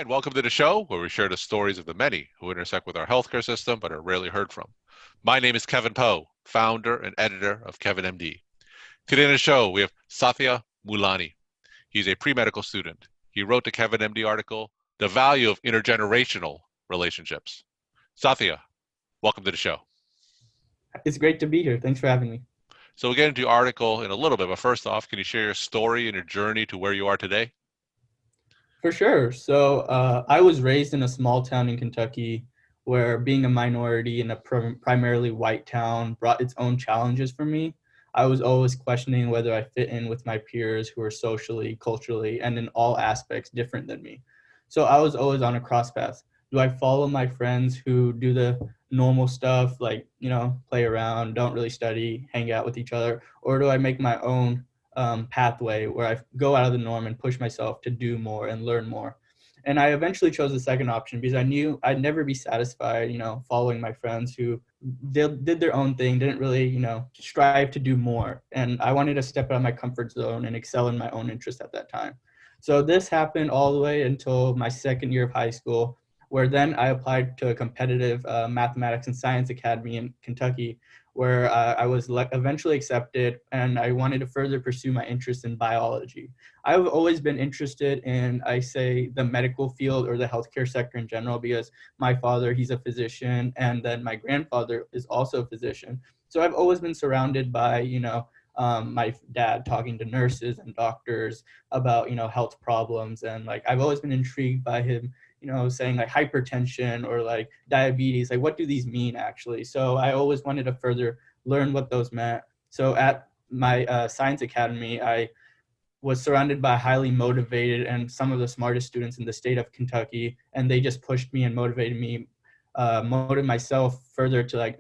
right, welcome to the show where we share the stories of the many who intersect with our healthcare system but are rarely heard from. My name is Kevin Poe, founder and editor of Kevin MD. Today on the show, we have Sathya Mulani. He's a pre-medical student. He wrote the Kevin MD article, The Value of Intergenerational Relationships. Sathya, welcome to the show. It's great to be here. Thanks for having me. So we'll get into your article in a little bit, but first off, can you share your story and your journey to where you are today? For sure. So I was raised in a small town in Kentucky where being a minority in a primarily white town brought its own challenges for me. I was always questioning whether I fit in with my peers who were socially, culturally, and in all aspects different than me. So I was always on a crosspath. Do I follow my friends who do the normal stuff like, play around, don't really study, hang out with each other, or do I make my own pathway where I go out of the norm and push myself to do more and learn more? And I eventually chose the second option because I knew I'd never be satisfied, following my friends who did their own thing, didn't really, strive to do more. And I wanted to step out of my comfort zone and excel in my own interest at that time. So this happened all the way until my second year of high school, where then I applied to a competitive mathematics and science academy in Kentucky, where I was eventually accepted, and I wanted to further pursue my interest in biology. I've always been interested in, I say, the medical field or the healthcare sector in general, because my father, he's a physician, and then my grandfather is also a physician. So I've always been surrounded by, my dad talking to nurses and doctors about, health problems. And I've always been intrigued by him, saying like hypertension or like diabetes, like what do these mean actually? So I always wanted to further learn what those meant. So at my science academy, I was surrounded by highly motivated and some of the smartest students in the state of Kentucky. And they just pushed me and motivated me, motivated myself further to like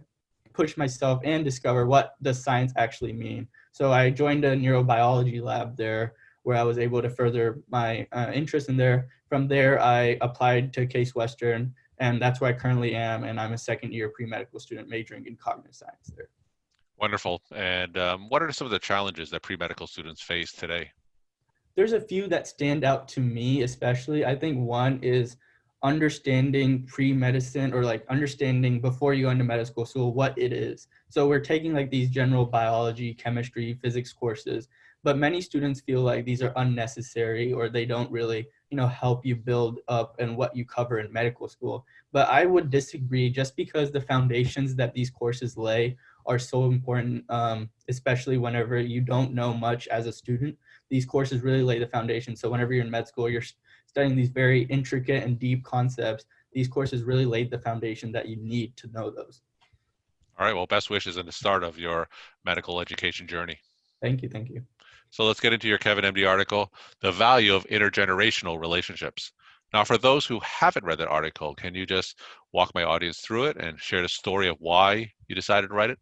push myself and discover what does science actually mean. So I joined a neurobiology lab there where I was able to further my interest in there. From there, I applied to Case Western, and that's where I currently am. And I'm a second year pre-medical student majoring in cognitive science there. Wonderful. And what are some of the challenges that pre-medical students face today? There's a few that stand out to me, especially. I think one is understanding pre-medicine, or like understanding before you go into medical school what it is. So we're taking like these general biology, chemistry, physics courses, but many students feel like these are unnecessary or they don't really, help you build up and what you cover in medical school. But I would disagree, just because the foundations that these courses lay are so important, especially whenever you don't know much as a student. These courses really lay the foundation. So whenever you're in med school, you're studying these very intricate and deep concepts. These courses really laid the foundation that you need to know those. All right, well, best wishes in the start of your medical education journey. Thank you. Thank you. So let's get into your Kevin MD article, The Value of Intergenerational Relationships. Now, for those who haven't read that article, can you just walk my audience through it and share the story of why you decided to write it?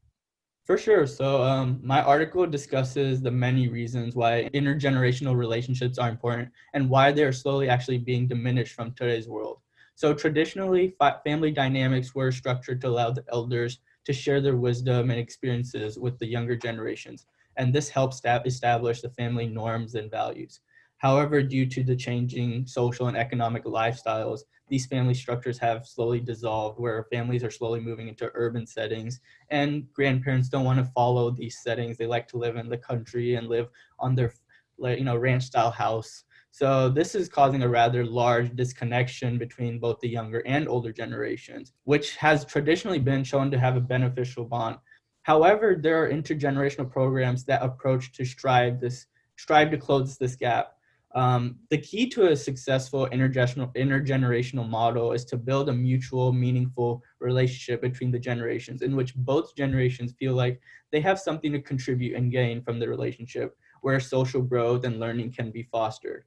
For sure. So my article discusses the many reasons why intergenerational relationships are important and why they're slowly actually being diminished from today's world. So traditionally, family dynamics were structured to allow the elders to share their wisdom and experiences with the younger generations. And this helps establish the family norms and values. However, due to the changing social and economic lifestyles, these family structures have slowly dissolved, where families are slowly moving into urban settings, and grandparents don't want to follow these settings. They like to live in the country and live on their ranch style house. So this is causing a rather large disconnection between both the younger and older generations, which has traditionally been shown to have a beneficial bond. However, there are intergenerational programs that approach to strive to close this gap. The key to a successful intergenerational model is to build a mutual, meaningful relationship between the generations, in which both generations feel like they have something to contribute and gain from the relationship, where social growth and learning can be fostered.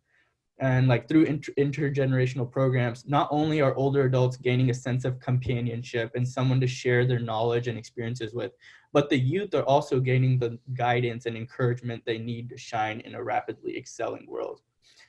And like through intergenerational programs, not only are older adults gaining a sense of companionship and someone to share their knowledge and experiences with, but the youth are also gaining the guidance and encouragement they need to shine in a rapidly excelling world.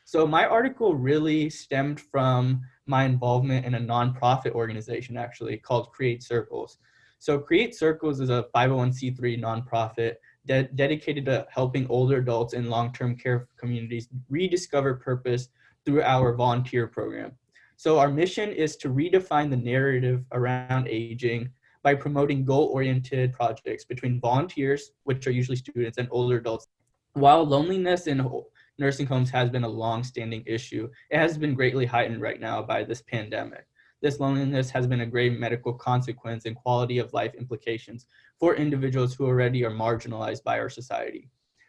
So my article really stemmed from my involvement in a nonprofit organization actually called Create Circles. So Create Circles is a 501c3 nonprofit dedicated to helping older adults in long-term care communities rediscover purpose through our volunteer program. So our mission is to redefine the narrative around aging by promoting goal-oriented projects between volunteers, which are usually students, and older adults. While loneliness in nursing homes has been a long-standing issue, it has been greatly heightened right now by this pandemic. This loneliness has been a grave medical consequence and quality of life implications for individuals who already are marginalized by our society.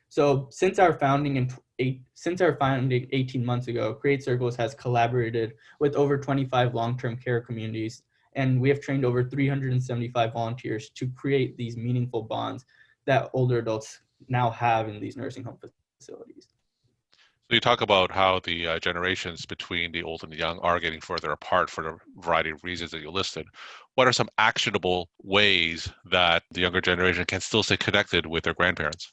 So since our founding 18 months ago, Create Circles has collaborated with over 25 long-term care communities, and we have trained over 375 volunteers to create these meaningful bonds that older adults now have in these nursing home facilities. So you talk about how the generations between the old and the young are getting further apart for the variety of reasons that you listed. What are some actionable ways that the younger generation can still stay connected with their grandparents?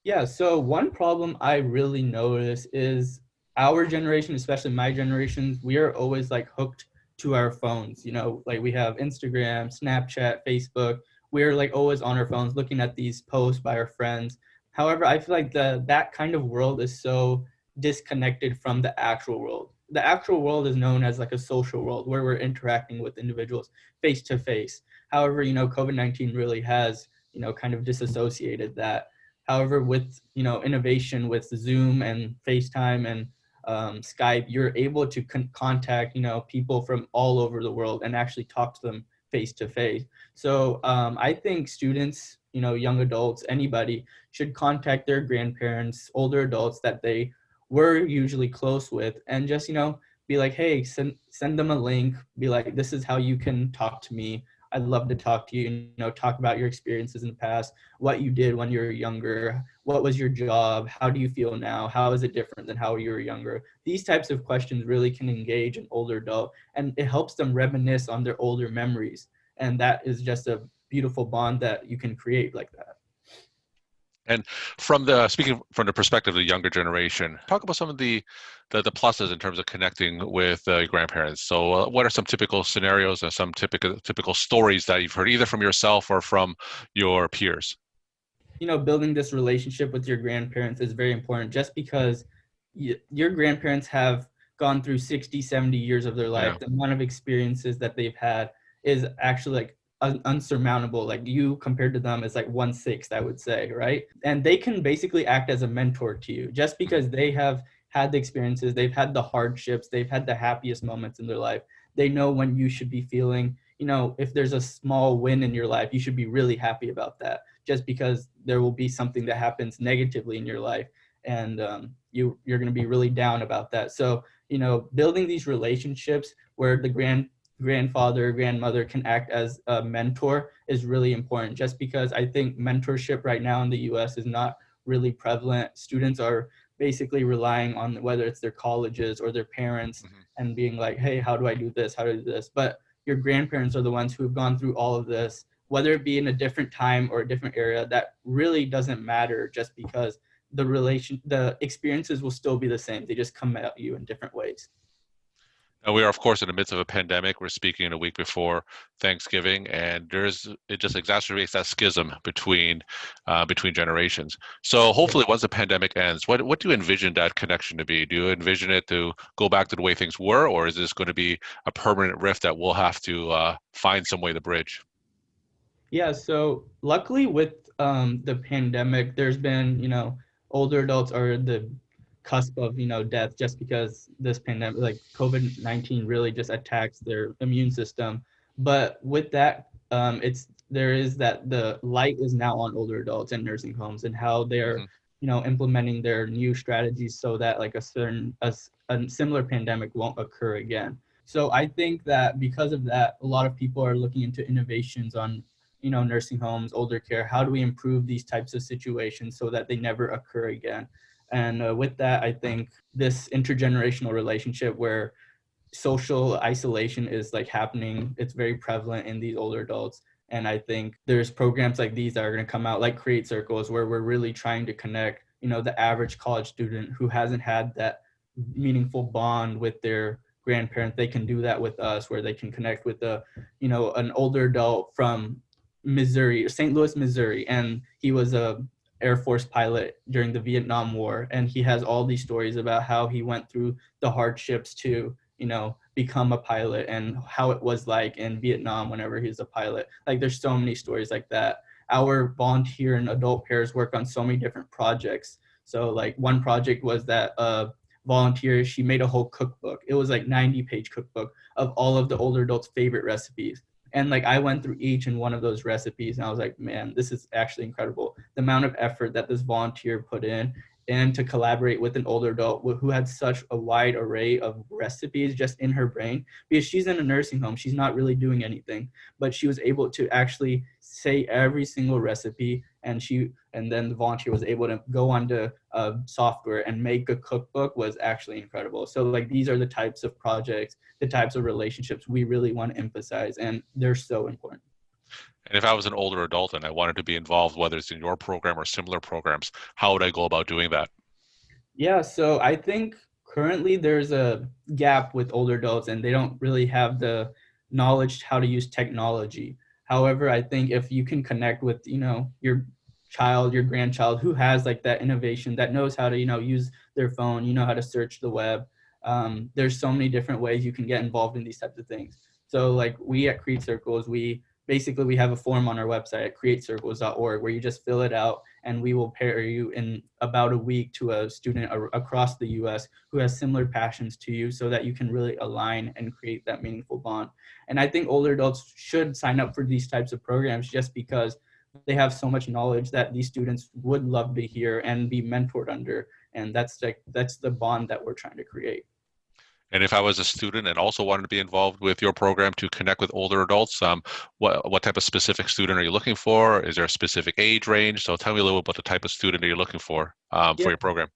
Yeah, so one problem I really notice is our generation, especially my generation, we are always like hooked to our phones. Like we have Instagram, Snapchat, Facebook. We're like always on our phones looking at these posts by our friends. However, I feel like that kind of world is so disconnected from the actual world. The actual world is known as like a social world where we're interacting with individuals face to face. However, COVID-19 really has, kind of disassociated that. However, with innovation with Zoom and FaceTime and Skype, you're able to contact people from all over the world and actually talk to them face to face. So I think students, young adults, anybody should contact their grandparents, older adults that they were usually close with, and just be like, hey, send them a link. Be like, this is how you can talk to me. I'd love to talk to you, talk about your experiences in the past, what you did when you were younger, what was your job, how do you feel now, how is it different than how you were younger. These types of questions really can engage an older adult, and it helps them reminisce on their older memories. And that is just a beautiful bond that you can create like that. And speaking from the perspective of the younger generation, talk about some of the pluses in terms of connecting with your grandparents. So, what are some typical scenarios or some typical stories that you've heard either from yourself or from your peers? Building this relationship with your grandparents is very important, just because your grandparents have gone through 60, 70 years of their life. Yeah. The amount of experiences that they've had is actually like unsurmountable. Like you compared to them is like 1/6, I would say, right? And they can basically act as a mentor to you just because they have had the experiences, they've had the hardships, they've had the happiest moments in their life. They know when you should be feeling, if there's a small win in your life, you should be really happy about that, just because there will be something that happens negatively in your life, and you're going to be really down about that. So building these relationships where the grandfather, grandmother can act as a mentor is really important, just because I think mentorship right now in the US is not really prevalent. Students are basically relying on whether it's their colleges or their parents and being like, hey, how do I do this? How do I do this? But your grandparents are the ones who have gone through all of this, whether it be in a different time or a different area. That really doesn't matter, just because the experiences will still be the same. They just come at you in different ways. And we are, of course, in the midst of a pandemic. We're speaking a week before Thanksgiving, and it just exacerbates that schism between generations. So hopefully, once the pandemic ends, what do you envision that connection to be? Do you envision it to go back to the way things were, or is this going to be a permanent rift that we'll have to find some way to bridge? Yeah, so luckily with the pandemic, there's been, older adults are the cusp of, death, just because this pandemic, like COVID-19 really just attacks their immune system. But with that, there is that the light is now on older adults and nursing homes, and how they're, implementing their new strategies so that like a similar pandemic won't occur again. So I think that because of that, a lot of people are looking into innovations on nursing homes, older care. How do we improve these types of situations so that they never occur again? And with that, I think this intergenerational relationship where social isolation is like happening, it's very prevalent in these older adults. And I think there's programs like these that are going to come out, like Create Circles, where we're really trying to connect, the average college student who hasn't had that meaningful bond with their grandparent. They can do that with us, where they can connect with an older adult from Missouri, St. Louis, Missouri, and he was a Air Force pilot during the Vietnam War, and he has all these stories about how he went through the hardships too, become a pilot and how it was like in Vietnam whenever he was a pilot. Like there's so many stories like that. Our volunteer and adult pairs work on so many different projects. So like one project was that volunteer, she made a whole cookbook. It was like 90-page cookbook of all of the older adults' favorite recipes. And like I went through each and one of those recipes and I was like, man, this is actually incredible. The amount of effort that this volunteer put in and to collaborate with an older adult who had such a wide array of recipes just in her brain, because she's in a nursing home, she's not really doing anything, but she was able to actually say every single recipe, and then the volunteer was able to go onto software and make a cookbook. Was actually incredible. So like these are the types of projects, the types of relationships we really want to emphasize, and they're so important. And if I was an older adult and I wanted to be involved, whether it's in your program or similar programs, how would I go about doing that? Yeah, so I think currently there's a gap with older adults and they don't really have the knowledge how to use technology. However, I think if you can connect with, your child, your grandchild who has like that innovation, that knows how to, use their phone, how to search the web. There's so many different ways you can get involved in these types of things. So like we at Create Circles, we have a form on our website at createcircles.org where you just fill it out and we will pair you in about a week to a student across the US who has similar passions to you so that you can really align and create that meaningful bond. And I think older adults should sign up for these types of programs just because they have so much knowledge that these students would love to hear and be mentored under. And that's the bond that we're trying to create. And if I was a student and also wanted to be involved with your program to connect with older adults, what type of specific student are you looking for? Is there a specific age range? So tell me a little about the type of student that you're looking for Yeah, your program.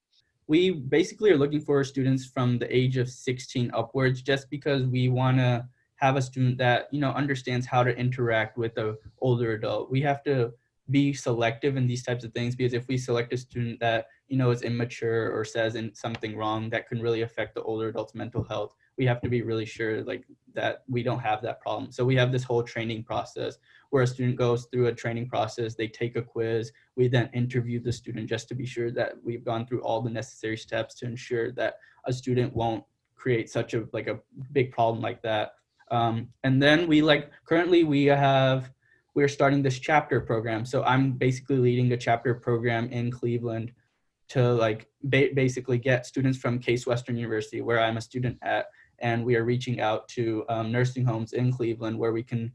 we basically are looking for students from the age of 16 upwards just because we want to have a student that understands how to interact with the older adult. We have to be selective in these types of things because if we select a student that is immature or says something wrong that can really affect the older adult's mental health, we have to be really sure like that we don't have that problem. So we have this whole training process where a student goes through a training process, they take a quiz, we then interview the student just to be sure that we've gone through all the necessary steps to ensure that a student won't create such a big problem like that. And then currently we're starting this chapter program. So I'm basically leading a chapter program in Cleveland to basically get students from Case Western University, where I'm a student at, and we are reaching out to nursing homes in Cleveland where we can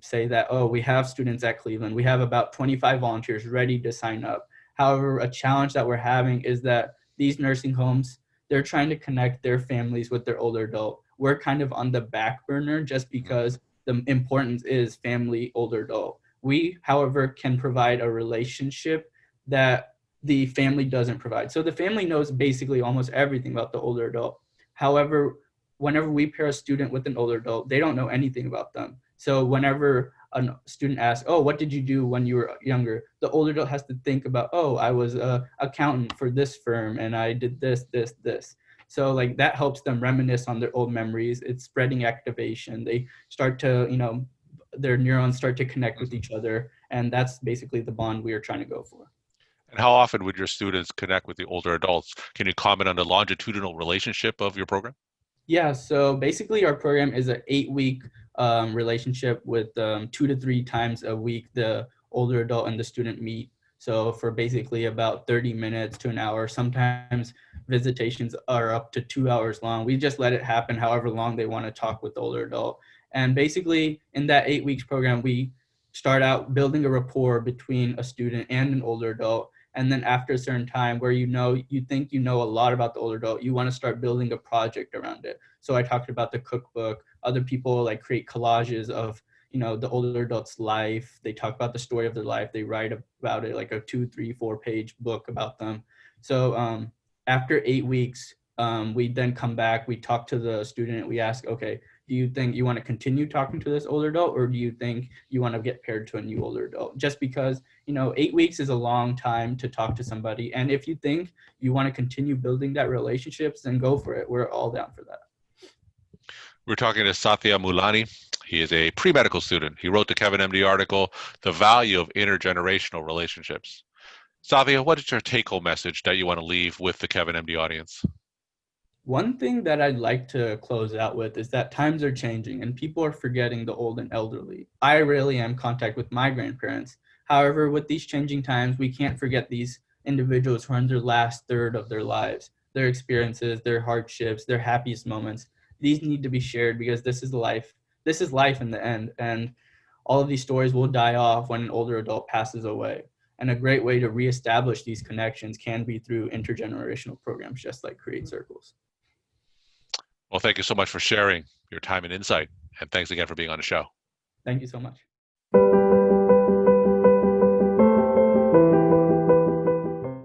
say that, oh, we have students at Cleveland. We have about 25 volunteers ready to sign up. However, a challenge that we're having is that these nursing homes, they're trying to connect their families with their older adult. We're kind of on the back burner just because the importance is family, older adult. We, however, can provide a relationship that the family doesn't provide. So the family knows basically almost everything about the older adult. However, whenever we pair a student with an older adult, they don't know anything about them. So whenever a student asks, oh, what did you do when you were younger? The older adult has to think about, oh, I was an accountant for this firm and I did this, this, this. So like that helps them reminisce on their old memories. It's spreading activation. They start to, their neurons start to connect with each other. And that's basically the bond we are trying to go for. And how often would your students connect with the older adults? Can you comment on the longitudinal relationship of your program? Yeah, so basically our program is an 8-week relationship with 2 to 3 times a week the older adult and the student meet. So for basically about 30 minutes to an hour, sometimes visitations are up to 2 hours long. We just let it happen however long they want to talk with the older adult. And basically in that 8 weeks program, we start out building a rapport between a student and an older adult. And then after a certain time where you think you know a lot about the older adult, you want to start building a project around it. So I talked about the cookbook. Other people like create collages of the older adult's life. They talk about the story of their life. They write about it like a 2, 3, 4 page book about them. So after 8 weeks, we then come back. We talk to the student. We ask, okay, do you think you want to continue talking to this older adult, or do you think you want to get paired to a new older adult? Just because 8 weeks is a long time to talk to somebody, and if you think you want to continue building that relationships, then go for it. We're all down for that. We're talking to Satya Mulani. He is a pre-medical student. He wrote the Kevin MD article, The Value of Intergenerational Relationships. Satya, what is your take-home message that you want to leave with the Kevin MD audience? One thing that I'd like to close out with is that times are changing and people are forgetting the old and elderly. I rarely am in contact with my grandparents. However, with these changing times, we can't forget these individuals who are in their last third of their lives, their experiences, their hardships, their happiest moments. These need to be shared because this is life. This is life in the end. And all of these stories will die off when an older adult passes away. And a great way to reestablish these connections can be through intergenerational programs, just like Create Circles. Well, thank you so much for sharing your time and insight. And thanks again for being on the show. Thank you so much.